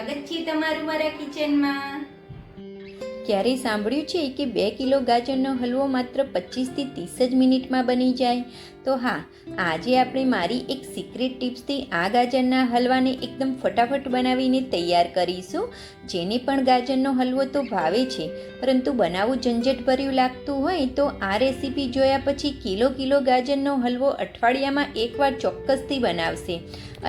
સ્વાગત છે તમારું મારા કિચનમાં। ક્યારેય સાંભળ્યું છે કે 2 કિલો ગાજરનો હલવો માત્ર 25 થી 30 જ મિનિટમાં બની જાય? તો હા, આજે આપણે મારી એક સિક્રેટ ટિપ્સથી આ ગાજરના હલવાને એકદમ ફટાફટ બનાવીને તૈયાર કરીશું। જેને પણ ગાજરનો હલવો તો ભાવે છે, પરંતુ બનાવવું ઝંઝટભર્યું લાગતું હોય તો આ રેસીપી જોયા પછી કિલો ગાજરનો હલવો અઠવાડિયામાં એકવાર ચોક્કસથી બનાવશે।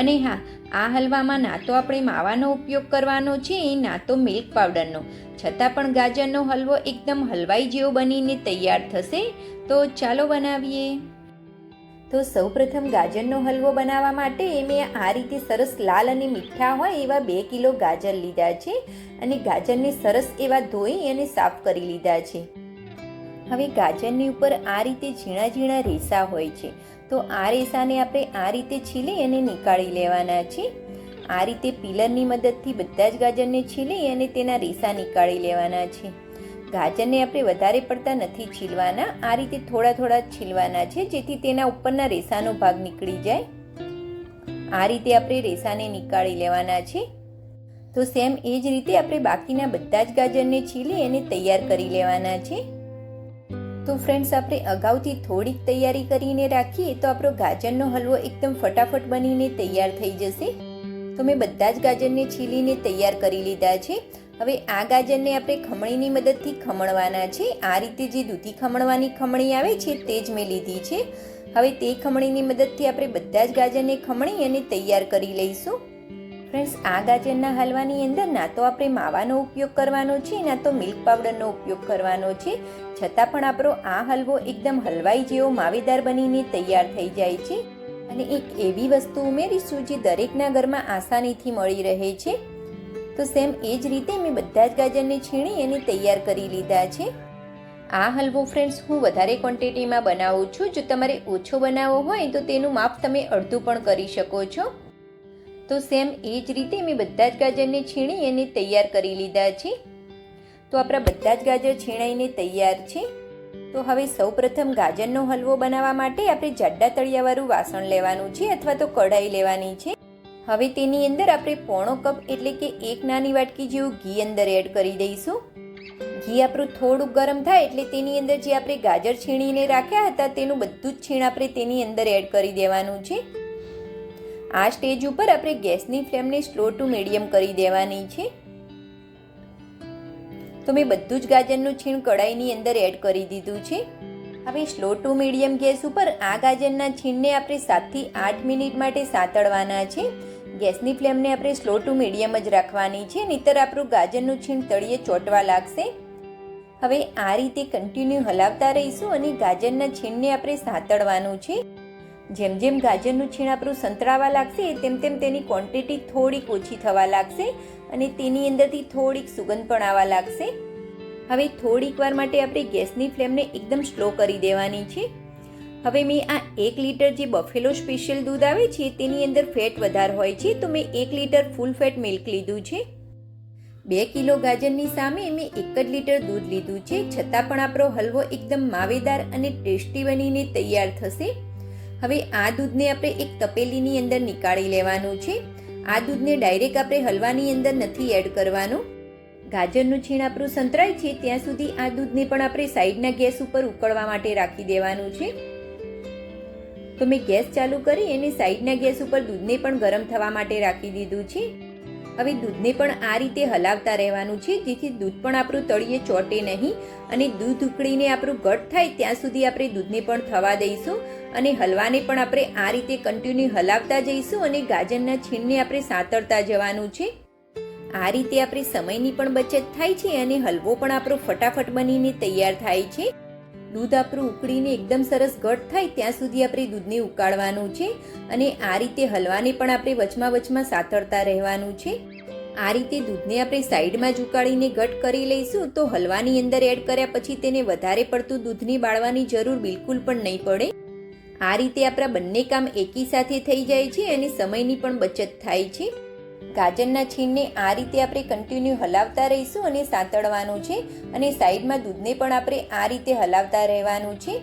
અને હા, આ હલવામાં ના તો આપણે માવાનો ઉપયોગ કરવાનો છે, ના તો મિલ્ક પાવડરનો, છતાં પણ ગાજરનો હલવો એકદમ હલવાઈ જેવો બનીને તૈયાર થશે। તો ચાલો બનાવીએ। તો સૌપ્રથમ ગાજરનો હલવો બનાવવા માટે મેં આ રીતે સરસ લાલ અને મીઠા હોય એવા 2 કિલો ગાજર લીધા છે અને ગાજરને સરસ એવા ધોઈ અને સાફ કરી લીધા છે। હવે ગાજરની ઉપર આ રીતે ઝીણા ઝીણા રેસા હોય છે, તો આ રેસાને આપણે આ રીતે છીલી અને નીકાળી લેવાના છે। આ રીતે પીલરની મદદથી બધા જ ગાજરને છીલી અને તેના રેસા નીકાળી લેવાના છે। ગાજરને આપણે વધારે પડતા નથી છીલવાના, આ રીતે થોડા થોડા છીલવાના છે, જેથી તેના ઉપરના રેસાનો ભાગ નીકળી જાય। આ રીતે આપણે રેસાને નીકાળી લેવાના છે। તો સેમ એ જ રીતે આપણે બાકીના બધા જ ગાજરને છીલી અને તૈયાર કરી લેવાના છે। તો ફ્રેન્ડ્સ, આપણે અગાઉથી થોડીક તૈયારી કરીને રાખીએ તો આપણો ગાજરનો હલવો એકદમ ફટાફટ બનીને તૈયાર થઈ જશે। તો મેં બધા જ ગાજરને છીલીને તૈયાર કરી લીધા છે। હવે આ ગાજરને આપણે ખમણીની મદદથી ખમણવાના છે। આ રીતે જે દૂધી ખમણવાની ખમણી આવે છે તે જ મેં લીધી છે। હવે તે ખમણીની મદદથી આપણે બધા જ ગાજરને ખમણી અને તૈયાર કરી લઈશું। ફ્રેન્ડ્સ, આ ગાજરના હલવાની અંદર ના તો આપણે માવાનો ઉપયોગ કરવાનો છે, ના તો મિલ્ક પાવડરનો ઉપયોગ કરવાનો છે, છતાં પણ આપણો આ હલવો એકદમ હલવાઈ જેવો માવેદાર બનીને તૈયાર થઈ જાય છે। અને એક એવી વસ્તુ ઉમેરીશું જે દરેકના ઘરમાં આસાનીથી મળી રહે છે। તો સેમ એ જ રીતે મેં બધા જ ગાજરને છીણી અને તૈયાર કરી લીધા છે। આ હલવો ફ્રેન્ડ્સ હું વધારે ક્વોન્ટિટીમાં બનાવું છું, જો તમારે ઓછો બનાવવો હોય તો તેનું માપ તમે અડધું પણ કરી શકો છો। તો સેમ એ જ રીતે મેં બધા જ ગાજરને છીણી અને તૈયાર કરી લીધા છે। તો આપણા બધા જ ગાજર છીણાઈને તૈયાર છે। તો હવે સૌપ્રથમ ગાજરનો હલવો બનાવવા માટે આપણે જાડા તળિયાવાળું વાસણ લેવાનું છે, અથવા તો કઢાઈ લેવાની છે। હવે તેની અંદર આપણે પોણો કપ એટલે કે 1 નાની વાટકી જેવું ઘી અંદર એડ કરી દઈશું। ઘી આપણું થોડું ગરમ થાય એટલે તેની અંદર જે આપણે ગાજર છીણીને રાખ્યા હતા તેનું બધું જ છીણ આપણે તેની અંદર એડ કરી દેવાનું છે। આ સ્ટેજ ઉપર આપણે ગેસની ફ્લેમને સ્લો ટુ મીડિયમ કરી દેવાની છે। તો મેં બધું જ ગાજરનું છીણ કઢાઈની અંદર એડ કરી દીધું છે। હવે સ્લો ટુ મીડિયમ ગેસ ઉપર આ ગાજરના છીણને આપણે 7 થી 8 મિનિટ માટે સાતળવાના છે। ગેસની ફ્લેમને આપણે સ્લો ટુ મીડિયમ જ રાખવાની છે, નહીંતર આપણું ગાજરનું છીણ તળિયે ચોંટવા લાગશે। હવે આ રીતે કન્ટિન્યુ હલાવતા રહીશું અને ગાજરના છીણને આપણે સાતળવાનું છે। જેમ જેમ ગાજરનું છીણ આપણું સંતળાવા લાગશે તેમ તેમ તેની ક્વોન્ટિટી થોડીક ઓછી થવા લાગશે અને તેની અંદરથી થોડીક સુગંધ પણ આવવા લાગશે। હવે થોડીક વાર માટે આપણે ગેસની ફ્લેમને એકદમ સ્લો કરી દેવાની છે। હવે મેં આ 1 લીટર જે બફેલો સ્પેશિયલ દૂધ આવે છે તેની અંદર ફેટ વધારે હોય છે, તો મેં 1 લીટર ફૂલ ફેટ મિલ્ક લીધું છે। 2 કિલો ગાજરની સામે મેં 1 જ લીટર દૂધ લીધું છે, છતાં પણ આપણો હલવો એકદમ માવેદાર અને ટેસ્ટી બનીને તૈયાર થશે। હવે આ દૂધને આપણે એક તપેલીની અંદર નીકાળી લેવાનું છે। આ દૂધને ડાયરેક્ટ આપણે હલવાની અંદર નથી એડ કરવાનું। ગાજરનું છીણ આપણું સંતરાય છે ત્યાં સુધી આ દૂધને પણ આપણે સાઈડના ગેસ ઉપર ઉકળવા માટે રાખી દેવાનું છે। તો મેં ગેસ ચાલુ કરી અને સાઈડના ગેસ ઉપર દૂધને પણ ગરમ થવા માટે રાખી દીધું છે। હવે દૂધને પણ આ રીતે હલાવતા રહેવાનું છે, જેથી દૂધ પણ આપણું તળિયે ચોંટે નહીં અને દૂધ ઉકળીને આપણું ઘટ થાય ત્યાં સુધી આપણે દૂધને પણ થવા દઈશું અને હલવાને પણ આપણે આ રીતે કન્ટિન્યુ હલાવતા જઈશું અને ગાજરના છીણને આપણે સાતળતા જવાનું છે। આ રીતે આપણે સમયની પણ બચત થાય છે અને હલવો પણ આપણો ફટાફટ બનીને તૈયાર થાય છે। દૂધ આપણું ઉકળીને એકદમ સરસ ઘટ થાય ત્યાં સુધી આપણે દૂધને ઉકાળવાનું છે અને આ રીતે હલવાને પણ આપણે વચમાં સાતળતા રહેવાનું છે। આ રીતે દૂધને આપણે સાઈડમાં જ ઉકાળીને ઘટ કરી લઈશું તો હલવાની અંદર એડ કર્યા પછી તેને વધારે પડતું દૂધને બાળવાની જરૂર બિલકુલ પણ નહીં પડે। આ રીતે આપણા બંને કામ એકી સાથે થઈ જાય છે અને સમયની પણ બચત થાય છે। ગાજરના છીણને આ રીતે આપણે કન્ટિન્યુ હલાવતા રહીશું અને સાતળવાનું છે અને સાઈડમાં દૂધને પણ આપણે આ રીતે હલાવતા રહેવાનું છે।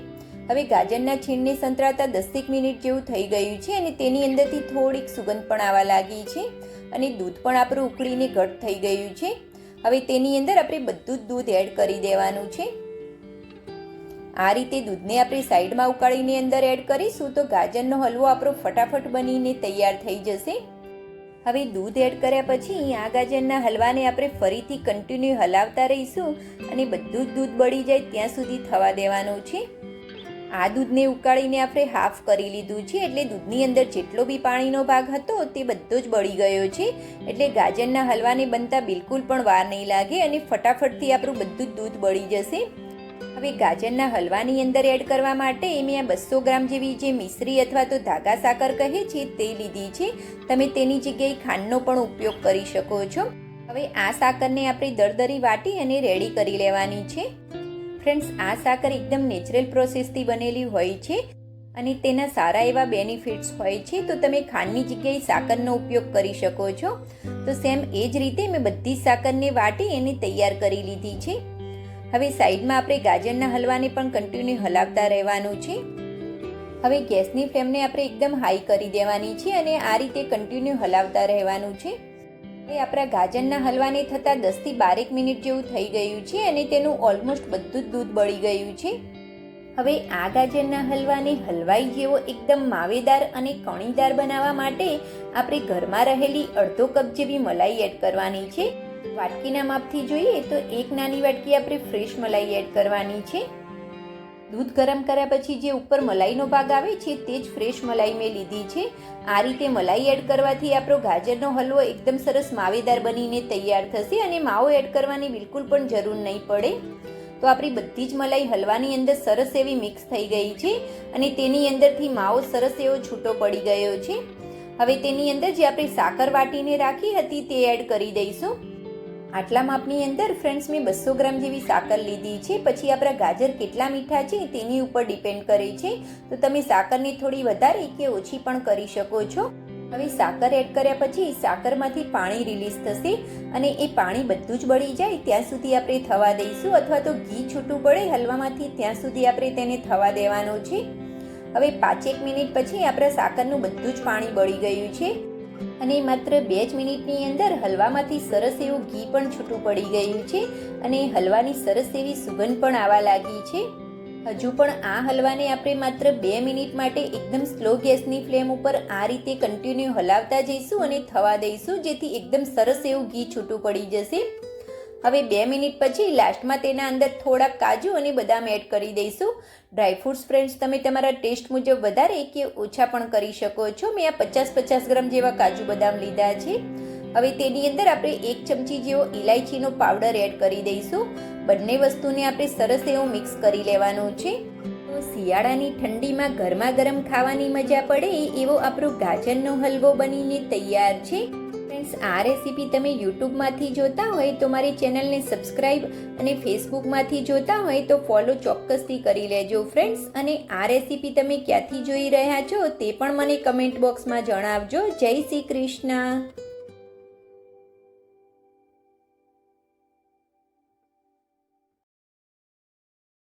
હવે ગાજરના છીણને સંતળાતા 10 મિનિટ જેવું થઈ ગયું છે અને તેની અંદરથી થોડીક સુગંધ પણ આવવા લાગી છે। અને દૂધ પણ આપણું ઉકળીને ઘટ થઈ ગયું છે. હવે તેની અંદર આપણે બધું જ દૂધ એડ કરી દેવાનું છે. આ રીતે દૂધને આપણે સાઈડમાં ઉકાળીને અંદર એડ કરીશું તો ગાજરનો હલવો આપણો ફટાફટ બનીને તૈયાર થઈ જશે. હવે દૂધ એડ કર્યા પછી આ ગાજરના હલવાને આપણે ફરીથી કન્ટિન્યુ હલાવતા રહીશું અને બધું જ દૂધ બળી જાય ત્યાં સુધી થવા દેવાનું છે. આ દૂધને ઉકાળીને આપણે હાફ કરી લીધું છે, એટલે દૂધની અંદર જેટલો બી પાણીનો ભાગ હતો તે બધો જ બળી ગયો છે. એટલે ગાજરના હલવાને બનતા બિલકુલ પણ વાર નહીં લાગે અને ફટાફટથી આપણું બધું જ દૂધ બળી જશે. હવે ગાજરના હલવાની અંદર એડ કરવા માટે મેં આ 200 ગ્રામ જેવી જે મિશ્રી અથવા તો ધાગા સાકર કહે છે તે લીધી છે. તમે તેની જગ્યાએ ખાંડનો પણ ઉપયોગ કરી શકો છો. હવે આ સાકરને આપણે દરદરી વાટી અને રેડી કરી લેવાની છે. ફ્રેન્ડ્સ, આ સાકર એકદમ નેચરલ પ્રોસેસથી બનેલી હોય છે અને તેના સારા એવા બેનિફિટ્સ હોય છે, તો તમે ખાંડની જગ્યાએ સાકરનો ઉપયોગ કરી શકો છો. તો સેમ એ જ રીતે મેં બધી જ સાકરને વાટી એને તૈયાર કરી લીધી છે. હવે સાઈડમાં આપણે ગાજરના હલવાને પણ કન્ટિન્યુ હલાવતા રહેવાનું છે. હવે ગેસની ફ્લેમને આપણે એકદમ હાઈ કરી દેવાની છે અને આ રીતે કન્ટિન્યુ હલાવતા રહેવાનું છે. હવે આપણા ગાજરના હલવાને થતાં 10 થી 12 મિનિટ જેવું થઈ ગયું છે અને તેનું ઓલમોસ્ટ બધું જ દૂધ બળી ગયું છે. હવે આ ગાજરના હલવાને હલવાઈ જેવો એકદમ માવેદાર અને કણીદાર બનાવવા માટે આપણે ઘરમાં રહેલી અડધો કપ જેવી મલાઈ એડ કરવાની છે. વાટકીના માપથી જોઈએ તો એક નાની વાટકી આપણે ફ્રેશ મલાઈ એડ કરવાની છે. દૂધ ગરમ કર્યા પછી જે ઉપર મલાઈનો ભાગ આવે છે તે જ ફ્રેશ મલાઈ મેં લીધી છે. આ રીતે મલાઈ એડ કરવાથી આપણો ગાજરનો હલવો એકદમ સરસ માવેદાર બનીને તૈયાર થશે અને માવો એડ કરવાની બિલકુલ પણ જરૂર નહીં પડે. તો આપણી બધી જ મલાઈ હલવાની અંદર સરસ એવી મિક્સ થઈ ગઈ છે અને તેની અંદરથી માવો સરસ એવો છૂટો પડી ગયો છે. હવે તેની અંદર જે આપણે સાકર વાટીને રાખી હતી તે એડ કરી દઈશું. આટલા માપની અંદર ફ્રેન્ડ્સ મેં 200 ગ્રામ જેવી સાકર લીધી છે. પછી આપણા ગાજર કેટલા મીઠા છે તેની ઉપર ડિપેન્ડ કરે છે, તો તમે સાકરને થોડી વધારે કે ઓછી પણ કરી શકો છો. હવે સાકર એડ કર્યા પછી સાકરમાંથી પાણી રિલીઝ થશે અને એ પાણી બધું જ બળી જાય ત્યાં સુધી આપણે થવા દઈશું, અથવા તો ઘી છૂટું પડે હલવામાંથી ત્યાં સુધી આપણે તેને થવા દેવાનું છે. હવે 5-1 મિનિટ પછી આપણા સાકરનું બધું જ પાણી બળી ગયું છે અને માત્ર 2 જ મિનિટની અંદર હલવામાંથી સરસ એવું ઘી પણ છૂટું પડી ગયું છે અને હલવાની સરસ એવી સુગંધ પણ આવવા લાગી છે. હજુ પણ આ હલવાને આપણે માત્ર 2 મિનિટ માટે એકદમ સ્લો ગેસની ફ્લેમ ઉપર આ રીતે કન્ટિન્યુ હલાવતા જઈશું અને થવા દઈશું, જેથી એકદમ સરસ એવું ઘી છૂટું પડી જશે. હવે 2 મિનિટ પછી લાસ્ટમાં તેના અંદર થોડાક કાજુ અને બદામ એડ કરી દઈશું. ડ્રાયફ્રૂટ્સ ફ્રેન્ડ્સ તમે તમારા ટેસ્ટ મુજબ વધારે કે ઓછા પણ કરી શકો છો. મેં આ 50-50 ગ્રામ જેવા કાજુ બદામ લીધા છે. હવે તેની અંદર આપણે 1 ચમચી જેવો ઇલાયચીનો પાવડર એડ કરી દઈશું. બંને વસ્તુને આપણે સરસ એવું મિક્સ કરી લેવાનું છે. તો શિયાળાની ઠંડીમાં ગરમા ગરમ ખાવાની મજા પડે એવો આપણો ગાજરનો હલવો બનીને તૈયાર છે. ફ્રેન્ડ્સ, આ રેસીપી તમે યુટ્યુબમાંથી જોતા હોય તો મારી ચેનલને સબસ્ક્રાઈબ અને ફેસબુકમાંથી જોતા હોય તો ફોલો ચોક્કસથી કરી લેજો ફ્રેન્ડ્સ. અને આ રેસીપી તમે ક્યાંથી જોઈ રહ્યા છો તે પણ મને કમેન્ટ બોક્સમાં જણાવજો. જય શ્રી કૃષ્ણ.